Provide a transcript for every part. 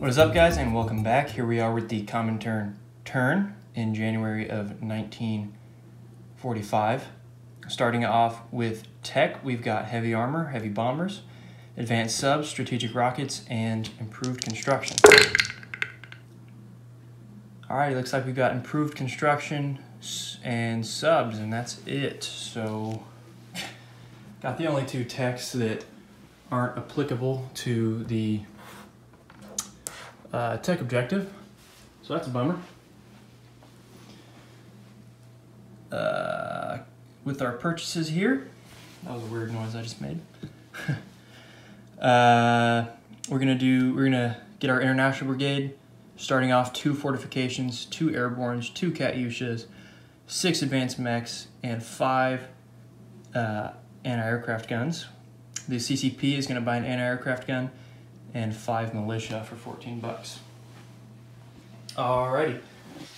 What is up, guys, and welcome back. Here we are with the Comintern turn in January of 1945. Starting off with tech, we've got heavy armor, heavy bombers, advanced subs, strategic rockets, and improved construction. Alright, looks like we've got improved construction and subs, and that's it. So, got the only two techs that aren't applicable to the tech objective, so that's a bummer. With our purchases here, that was a weird noise I just made. We're gonna get our international brigade, starting off 2 fortifications, 2 airbornes, 2 Katyushas, 6 advanced mechs, and 5 anti-aircraft guns. The CCP is gonna buy an anti-aircraft gun and 5 militia for 14 bucks. Alrighty,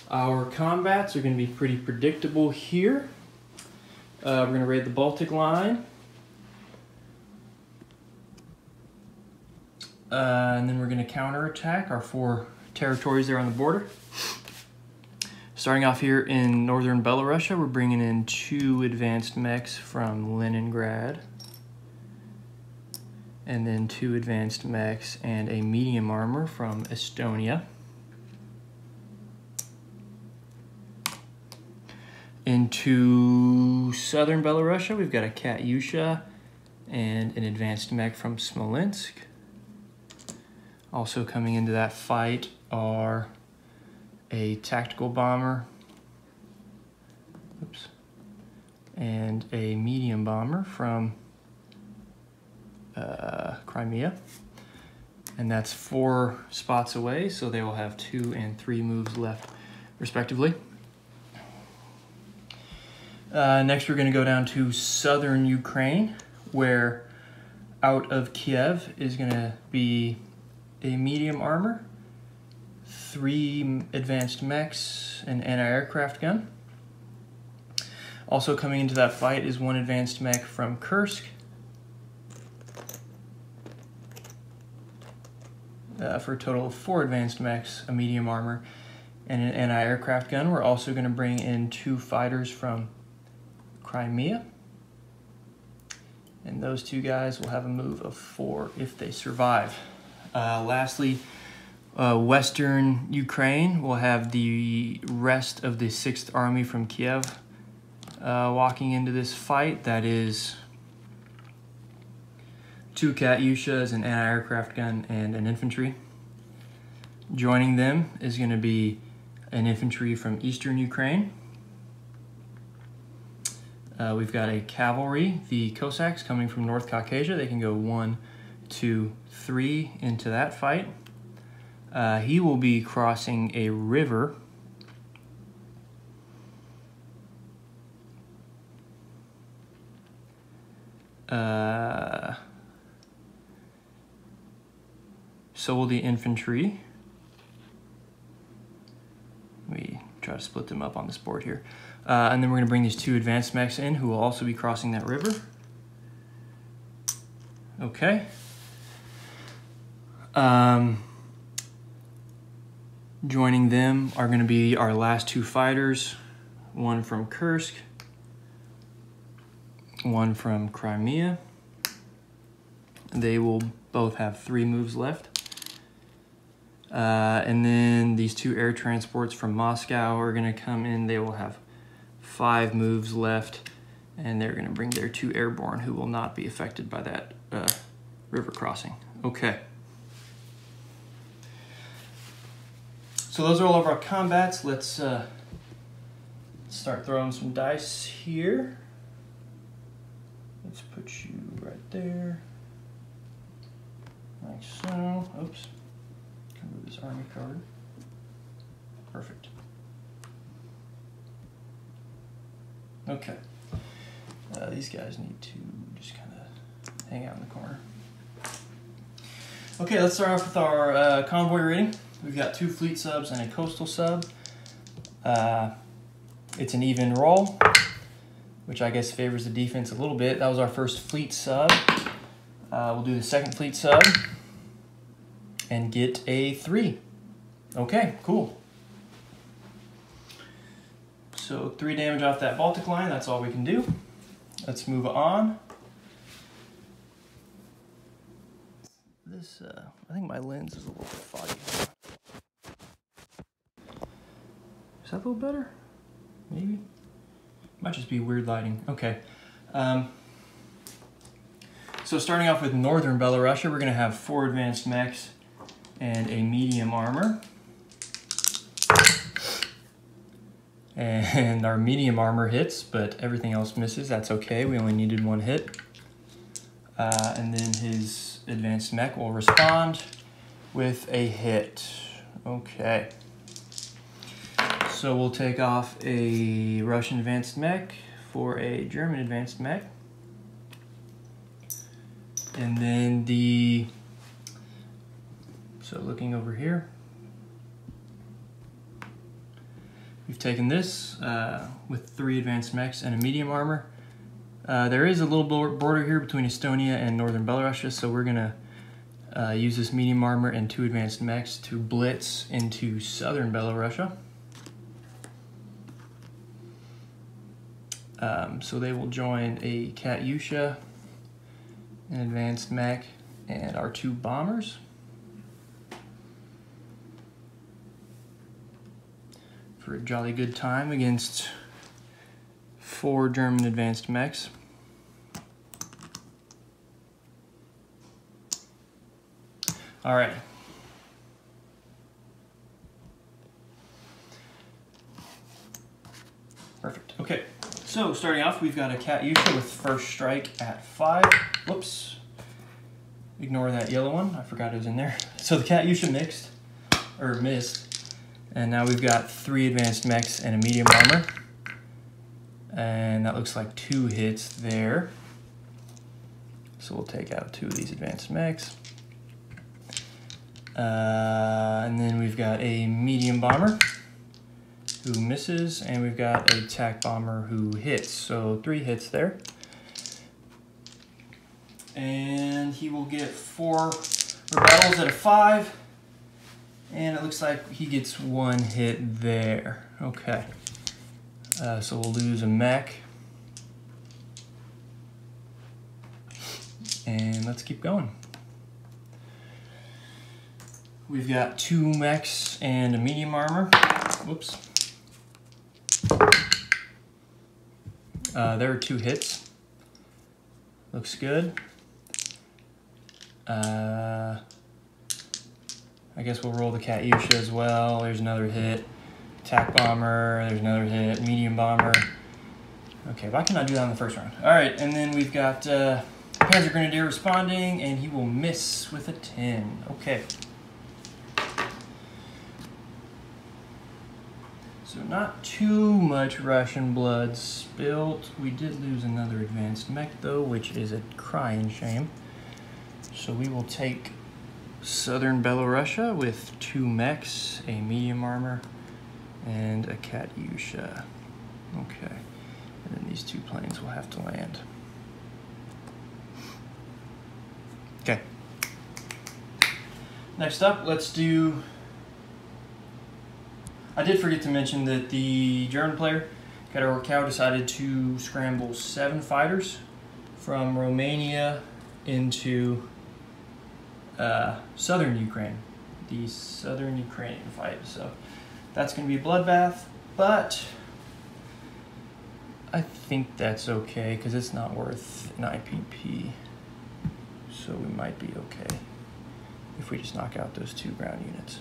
our combats are going to be pretty predictable here. We're going to raid the Baltic line. And then we're going to counterattack our 4 territories there on the border. Starting off here in northern Belarusia, we're bringing in 2 advanced mechs from Leningrad. And then 2 advanced mechs and a medium armor from Estonia. Into southern Belarusia, we've got a Katyusha and an advanced mech from Smolensk. Also coming into that fight are a tactical bomber, and a medium bomber from Crimea, and that's 4 spots away, so they will have 2 and 3 moves left respectively. Next we're going to go down to southern Ukraine, where out of Kiev is going to be a medium armor, 3 advanced mechs, an anti-aircraft gun. Also coming into that fight is 1 advanced mech from Kursk, for a total of 4 advanced mechs, a medium armor, and an anti-aircraft gun. We're also going to bring in 2 fighters from Crimea, and those 2 guys will have a move of 4 if they survive. Lastly, western Ukraine will have the rest of the 6th Army from Kiev walking into this fight. That is 2 Katyushas, an anti-aircraft gun, and an infantry. Joining them is going to be an infantry from eastern Ukraine. We've got a cavalry, the Cossacks, coming from North Caucasia. They can go 1, 2, 3 into that fight. He will be crossing a river. So will the infantry. We try to split them up on this board here. And then we're going to bring these 2 advanced mechs in who will also be crossing that river. Okay. Joining them are going to be our last 2 fighters, 1 from Kursk, 1 from Crimea. They will both have 3 moves left. And then these 2 air transports from Moscow are going to come in. They will have 5 moves left, and they're going to bring their 2 airborne who will not be affected by that river crossing. Okay. So those are all of our combats. Let's start throwing some dice here. Let's put you right there, like so. Oops. Can move this army card. Perfect. Okay. These guys need to just kind of hang out in the corner. Okay, let's start off with our convoy rating. We've got 2 fleet subs and a coastal sub. It's an even roll, which I guess favors the defense a little bit. That was our first fleet sub. We'll do the second fleet sub. and get a 3. Okay, cool. So 3 damage off that Baltic line, that's all we can do. Let's move on. This, I think my lens is a little foggy. Is that a little better? Maybe? Might just be weird lighting. Okay. So starting off with Northern Belarusia, we're gonna have 4 advanced mechs and a medium armor. And our medium armor hits, but everything else misses. That's okay, we only needed 1 hit. And then his advanced mech will respond with a hit. Okay. So we'll take off a Russian advanced mech for a German advanced mech. And then so looking over here, we've taken this with 3 advanced mechs and a medium armor. There is a little border here between Estonia and Northern Belarusia, so we're gonna use this medium armor and 2 advanced mechs to blitz into Southern Belarusia. So they will join a Katyusha, an advanced mech, and our 2 bombers. For a jolly good time against 4 German advanced mechs. All right. Perfect. Okay. So starting off, we've got a Katyusha with first strike at 5. Whoops. Ignore that yellow one. I forgot it was in there. So the Katyusha missed. And now we've got 3 advanced mechs and a medium armor. And that looks like 2 hits there. So we'll take out 2 of these advanced mechs. And then we've got a medium bomber who misses, and we've got a tac bomber who hits. So 3 hits there. And he will get 4 rebels at a 5. And it looks like he gets 1 hit there. Okay. So we'll lose a mech. And let's keep going. We've got 2 mechs and a medium armor. Whoops. There are 2 hits. Looks good. I guess we'll roll the Katyusha as well. There's another hit. Tac bomber, there's another hit. Medium bomber. Okay, why can't I do that in the first round? All right, and then we've got Panzer Grenadier responding, and he will miss with a 10. Okay. So not too much Russian blood spilt. We did lose another advanced mech though, which is a crying shame. So we will take Southern Belarusia with 2 mechs, a medium armor, and a Katyusha. Okay, and then these 2 planes will have to land. Okay. Next up, let's do... I did forget to mention that the German player, Katar Cow, decided to scramble 7 fighters from Romania into southern Ukraine, the southern Ukrainian fight. So that's going to be a bloodbath, but I think that's okay because it's not worth an IPP. So we might be okay if we just knock out those 2 ground units,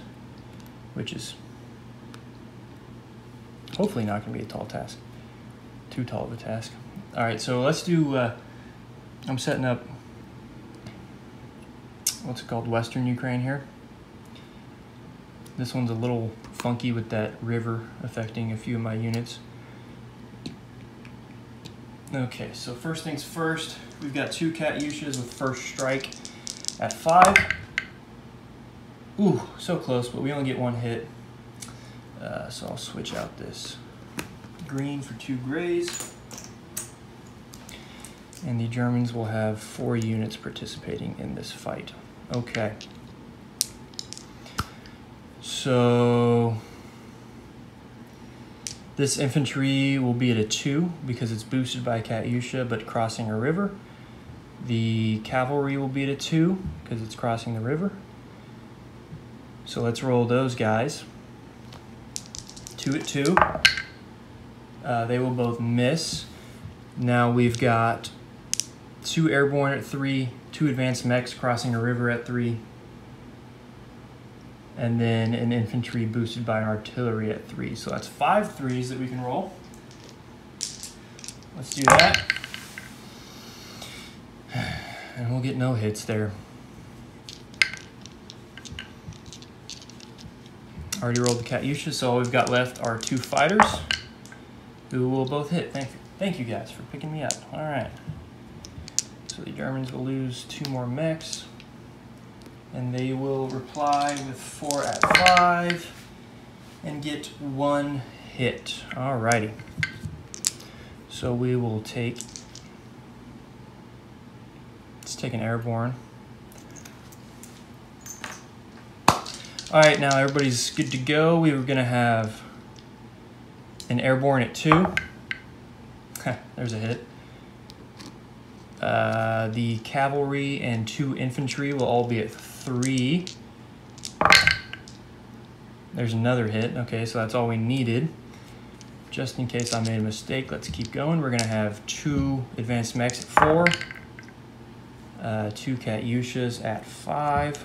which is hopefully not going to be a tall task. Too tall of a task. All right, so let's do, I'm setting up, what's it called, Western Ukraine here. This one's a little funky with that river affecting a few of my units. Okay, so first things first, we've got 2 Katyushas with first strike at 5. Ooh, so close, but we only get 1 hit. So I'll switch out this green for 2 grays. And the Germans will have 4 units participating in this fight. Okay. So this infantry will be at a 2 because it's boosted by Katyusha but crossing a river. The cavalry will be at a 2 because it's crossing the river. So let's roll those guys. 2 at 2. They will both miss. Now we've got 2 airborne at 3, 2 advanced mechs crossing a river at 3, and then an infantry boosted by an artillery at 3. So that's 5 3s that we can roll. Let's do that. And we'll get no hits there. Already rolled the Katyusha, so all we've got left are 2 fighters who will both hit. Thank you guys for picking me up. All right. So the Germans will lose 2 more mechs, and they will reply with 4 at 5 and get 1 hit. All righty. So we will take, let's take an airborne. All right, now everybody's good to go. We were gonna have an airborne at 2. There's a hit. The cavalry and 2 infantry will all be at 3. There's another hit. Okay, so that's all we needed. Just in case I made a mistake, let's keep going. We're gonna have 2 advanced mechs at 4, 2 Katyushas at 5.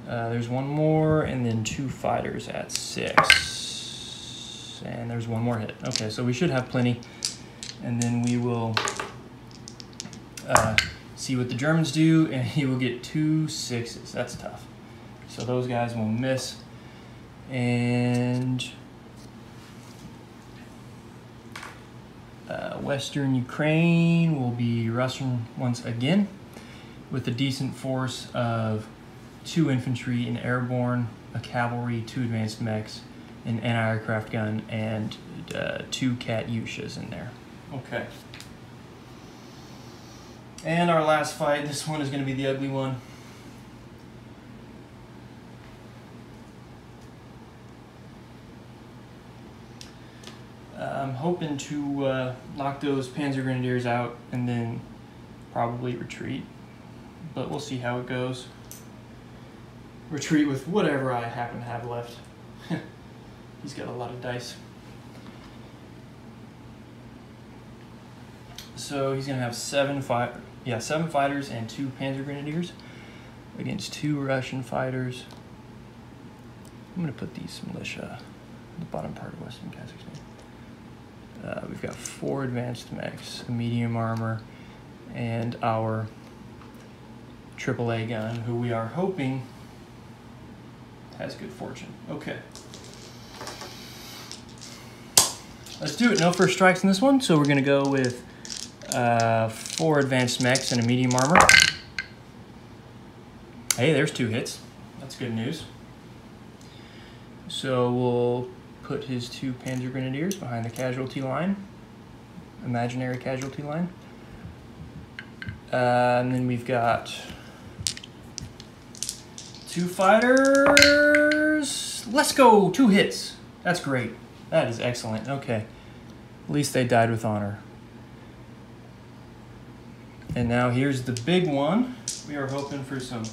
There's 1 more, and then 2 fighters at 6. And there's 1 more hit. Okay, so we should have plenty. And then we will see what the Germans do, and he will get 2 6s. That's tough. So those guys will miss. And Western Ukraine will be Russian once again with a decent force of 2 infantry, an airborne, a cavalry, 2 advanced mechs, an anti-aircraft gun, and 2 Katyushas in there. Okay. And our last fight, this one is going to be the ugly one. I'm hoping to knock those Panzer Grenadiers out and then probably retreat, but we'll see how it goes. Retreat with whatever I happen to have left. He's got a lot of dice. So he's gonna have 7 fighters and 2 Panzer Grenadiers against 2 Russian fighters. I'm gonna put these militia in the bottom part of Western Kazakhstan. We've got 4 advanced mechs, a medium armor, and our AAA gun, who we are hoping has good fortune. Okay. Let's do it. No first strikes in this one, so we're going to go with 4 advanced mechs and a medium armor. Hey, there's 2 hits. That's good news. So we'll put his 2 Panzer Grenadiers behind the casualty line, imaginary casualty line. And then we've got 2 fighters. Let's go. 2 hits. That's great. That is excellent. Okay. At least they died with honor. And now here's the big one. We are hoping for some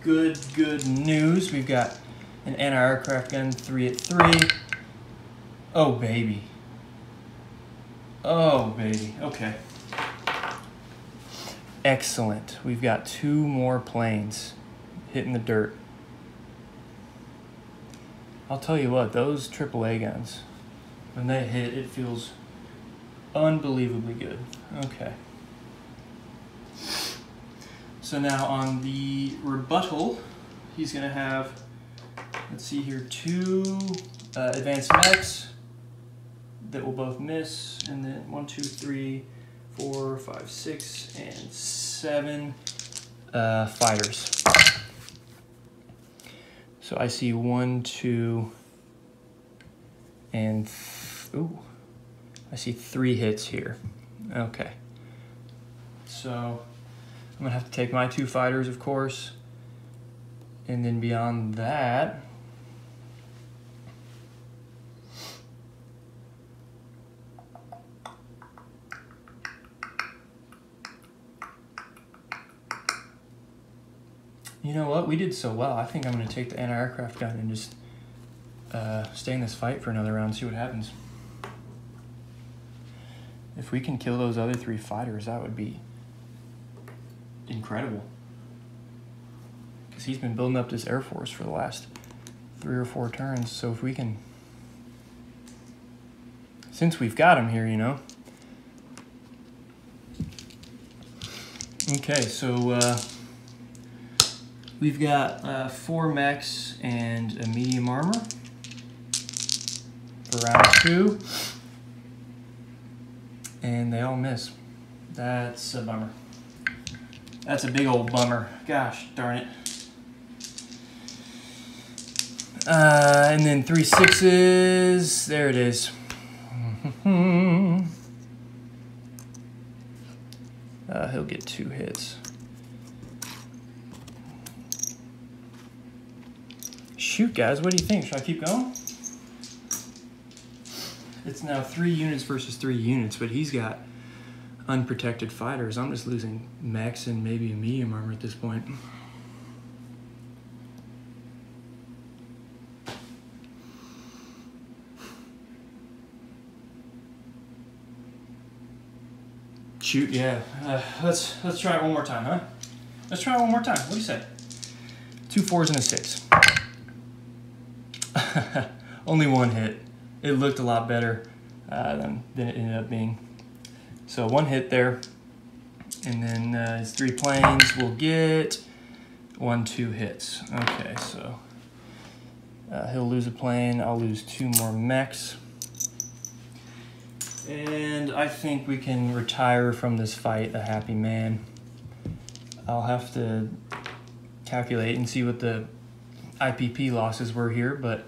good news. We've got an anti-aircraft gun, 3 at 3. Oh, baby. Oh, baby. Okay. Excellent. We've got 2 more planes hitting the dirt. I'll tell you what, those AAA guns, when they hit, it feels unbelievably good. Okay. So now on the rebuttal, he's going to have, let's see here, 2 advanced mechs that will both miss, and then 1, 2, 3, 4, 5, 6, and 7 fighters. So I see 1, 2, and I see 3 hits here. Okay. So I'm gonna have to take my 2 fighters, of course, And then beyond that, you know what? We did so well. I think I'm going to take the anti-aircraft gun and just stay in this fight for another round and see what happens. If we can kill those other 3 fighters, that would be incredible. Because he's been building up this Air Force for the last 3 or 4 turns. So if we can, since we've got him here, you know. Okay, so we've got 4 mechs and a medium armor for round 2. And they all miss. That's a bummer. That's a big old bummer. Gosh darn it. And then 3 6s. There it is. He'll get 2 hits. Shoot, guys, what do you think? Should I keep going? It's now 3 units versus 3 units, but he's got unprotected fighters. I'm just losing mechs and maybe a medium armor at this point. Shoot, yeah. Let's try it one more time, huh? Let's try it one more time. What do you say? 2 4s and a 6. Only 1 hit. It looked a lot better than it ended up being. So 1 hit there, and then his 3 planes will get 1 2 hits. Okay, so he'll lose a plane. I'll lose 2 more mechs. And I think we can retire from this fight a happy man. I'll have to calculate and see what the IPP losses were here, but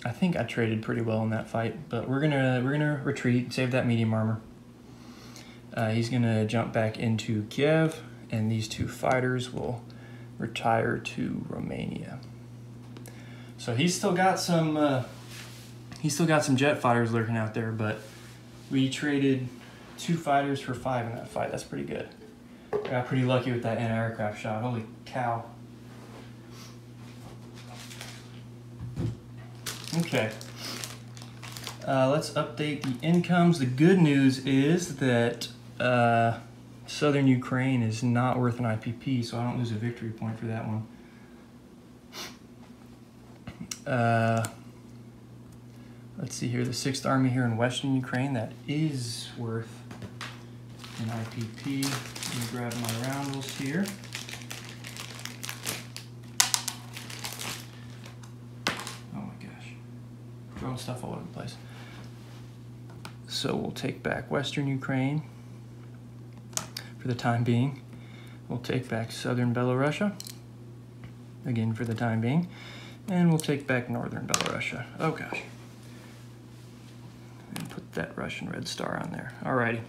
I think I traded pretty well in that fight. But we're gonna retreat, save that medium armor. He's gonna jump back into Kiev, and these 2 fighters will retire to Romania. So he's still got some jet fighters lurking out there, but we traded 2 fighters for 5 in that fight. That's pretty good. I got pretty lucky with that anti-aircraft shot. Holy cow. Okay. Let's update the incomes. The good news is that Southern Ukraine is not worth an IPP, so I don't lose a victory point for that one. Let's see here, the 6th Army here in Western Ukraine, that is worth an IPP. Let me grab my roundels here. Oh my gosh, throwing stuff all over the place. So we'll take back Western Ukraine for the time being. We'll take back Southern Belarusia, again for the time being. And we'll take back Northern Belarusia. Oh gosh. And put that Russian red star on there. Alrighty.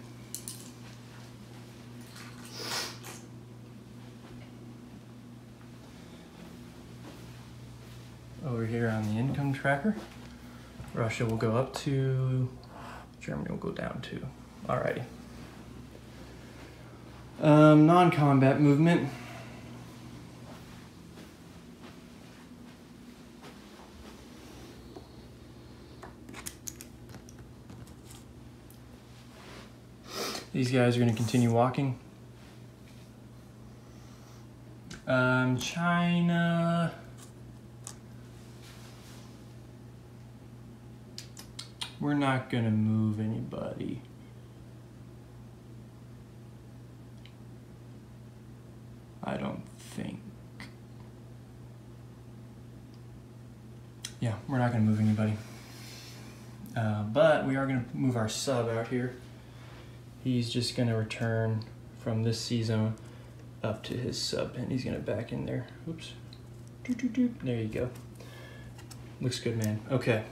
Over here on the income tracker, Russia will go up 2, Germany will go down 2. Alrighty. Non-combat movement. These guys are going to continue walking. China. We're not going to move anybody. I don't think. Yeah, we're not going to move anybody. But we are going to move our sub out here. He's just going to return from this C-zone up to his sub, and he's going to back in there. Oops. Doot, doot, doot. There you go. Looks good, man. Okay.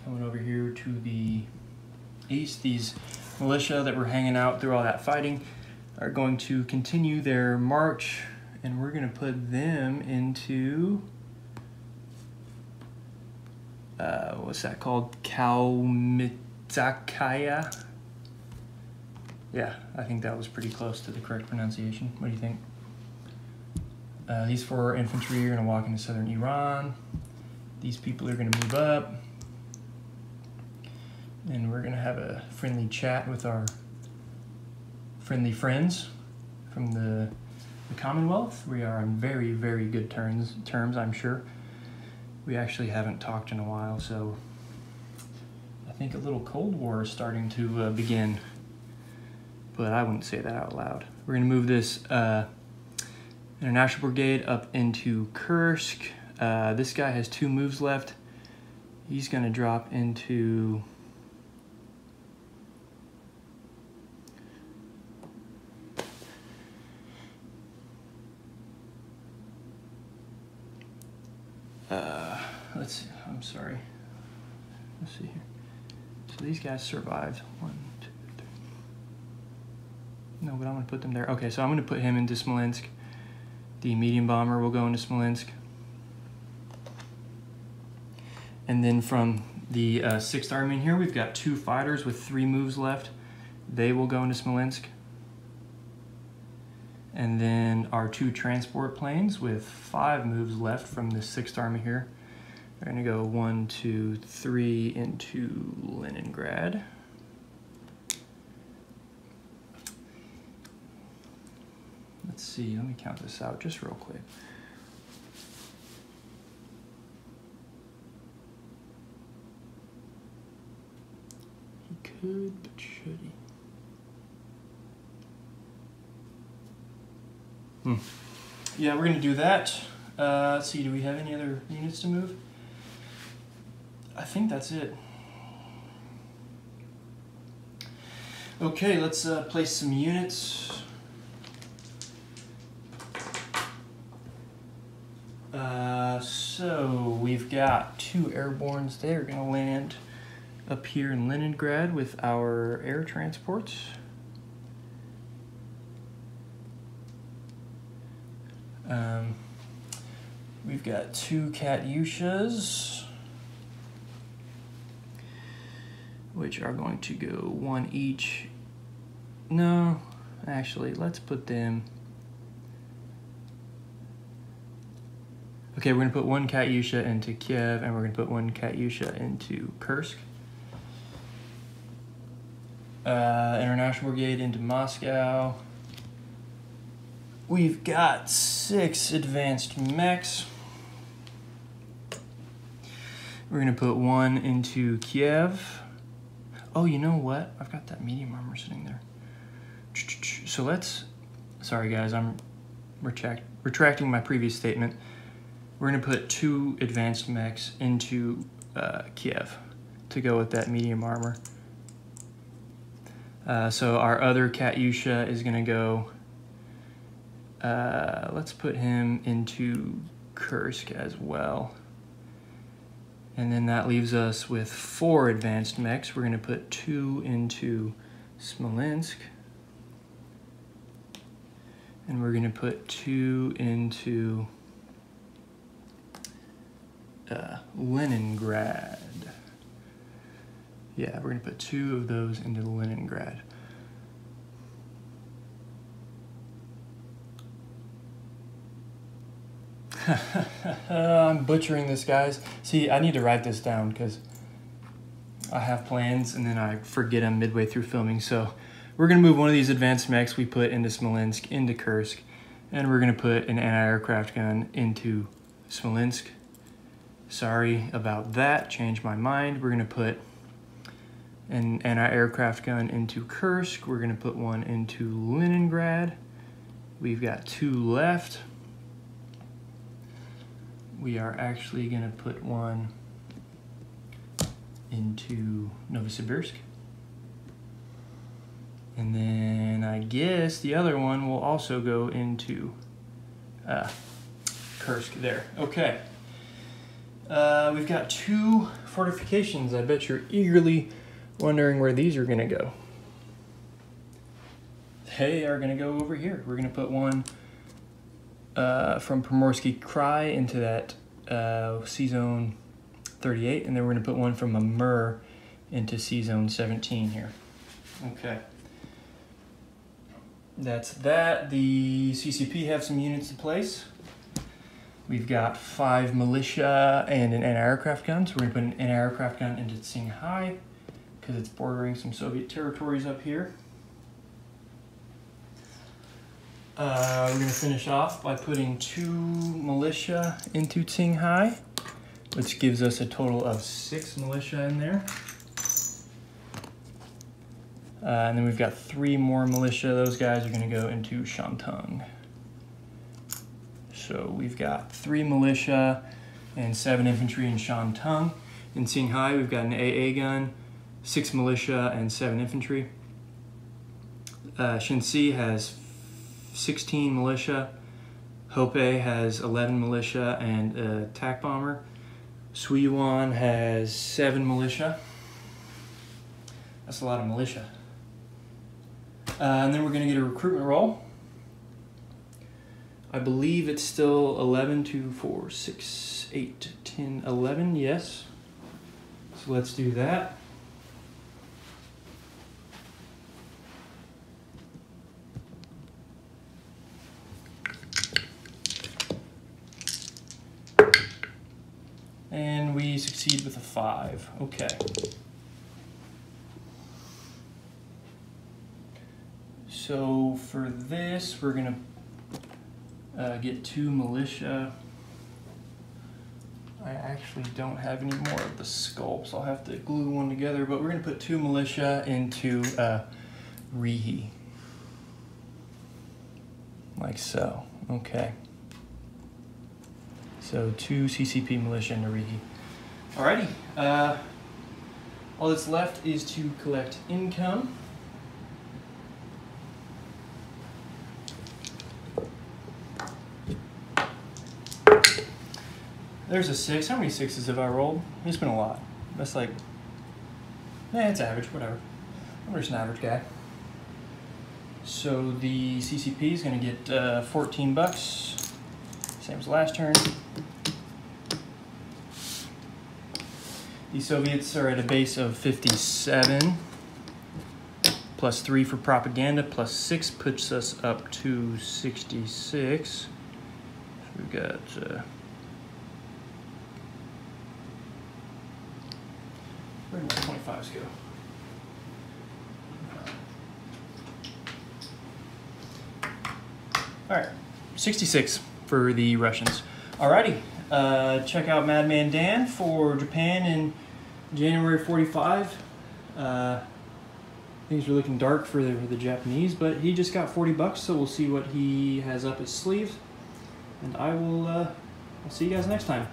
Coming over here to the east, these militia that were hanging out through all that fighting, are going to continue their march, and we're going to put them into what's that called? Comintern. Yeah, I think that was pretty close to the correct pronunciation. What do you think? These 4 infantry are going to walk into southern Iran. These people are going to move up. And we're going to have a friendly chat with our friendly friends from the Commonwealth. We are on very, very good terms, I'm sure. We actually haven't talked in a while, so I think a little Cold War is starting to begin. But I wouldn't say that out loud. We're going to move this International Brigade up into Kursk. This guy has 2 moves left. He's going to drop into let's see, I'm sorry. Let's see here. So these guys survived. 1, 2, 3. No, but I'm going to put them there. Okay, so I'm going to put him into Smolensk. The medium bomber will go into Smolensk. And then from the 6th Army in here, we've got 2 fighters with 3 moves left. They will go into Smolensk. And then our 2 transport planes with 5 moves left from the 6th Army here. They're going to go 1, 2, 3 into Leningrad. Let's see, let me count this out just real quick. He could, but should he? Yeah, we're going to do that. Let's see, do we have any other units to move? I think that's it. Okay, let's place some units. So we've got 2 airbornes. They're going to land up here in Leningrad with our air transports. We've got 2 Katyushas, which are going to go 1 each. No, actually, let's put them. Okay, we're going to put 1 Katyusha into Kiev, and we're going to put 1 Katyusha into Kursk. International Brigade into Moscow. We've got 6 advanced mechs. We're going to put 1 into Kiev. Oh, you know what? I've got that medium armor sitting there. So let's, sorry guys, I'm retracting my previous statement. We're going to put 2 advanced mechs into Kiev to go with that medium armor. So our other Katyusha is going to go, let's put him into Kursk as well. And then that leaves us with 4 advanced mechs. We're going to put 2 into Smolensk. And we're going to put 2 into Leningrad. Yeah, we're going to put 2 of those into Leningrad. I'm butchering this, guys. See, I need to write this down because I have plans and then I forget them midway through filming. So we're going to move one of these advanced mechs we put into Smolensk, into Kursk, and we're going to put an anti-aircraft gun into Smolensk. Sorry about that, changed my mind. We're going to put an anti-aircraft gun into Kursk. We're going to put 1 into Leningrad. We've got 2 left. We are actually going to put 1 into Novosibirsk. And then I guess the other one will also go into Kursk there. Okay. We've got 2 fortifications. I bet you're eagerly wondering where these are going to go. they are going to go over here. We're going to put one from Primorsky Cry into that C-Zone 38, and then we're going to put one from a Myrrh into C-Zone 17 here. Okay. That's that. The CCP have some units in place. We've got 5 militia and an anti-aircraft gun. So we're going to put an anti-aircraft gun into Qinghai because it's bordering some Soviet territories up here. We're going to finish off by putting 2 militia into Qinghai, which gives us a total of 6 militia in there. And then we've got 3 more militia. Those guys are going to go into Shantung. So we've got 3 militia and 7 infantry in Shantung. In Qinghai, we've got an AA gun, 6 militia and 7 infantry. Shenxi has 16 militia. Hopei has 11 militia and a attack bomber. Suiyuan has 7 militia. That's a lot of militia. And then we're going to get a recruitment roll. I believe it's still 11, 2, 4, 6, 8, 10, 11, yes. So let's do that. And we succeed with a 5. Okay. So for this, we're going to get 2 militia. I actually don't have any more of the sculpts. I'll have to glue one together, but we're going to put 2 militia into Rihi. Like so. Okay. So 2 CCP militia into Rihi. Alrighty. All that's left is to collect income. There's a 6. How many 6s have I rolled? It's been a lot. That's like, it's average, whatever. I'm just an average guy. So the CCP is going to get 14 bucks, same as last turn. The Soviets are at a base of 57, plus 3 for propaganda, plus 6 puts us up to 66. So we've got where did my 25s go? All right, 66 for the Russians. Alrighty, check out Madman Dan for Japan in January 45. Things are looking dark for the Japanese, but he just got 40 bucks, so we'll see what he has up his sleeve. And I will I'll see you guys next time.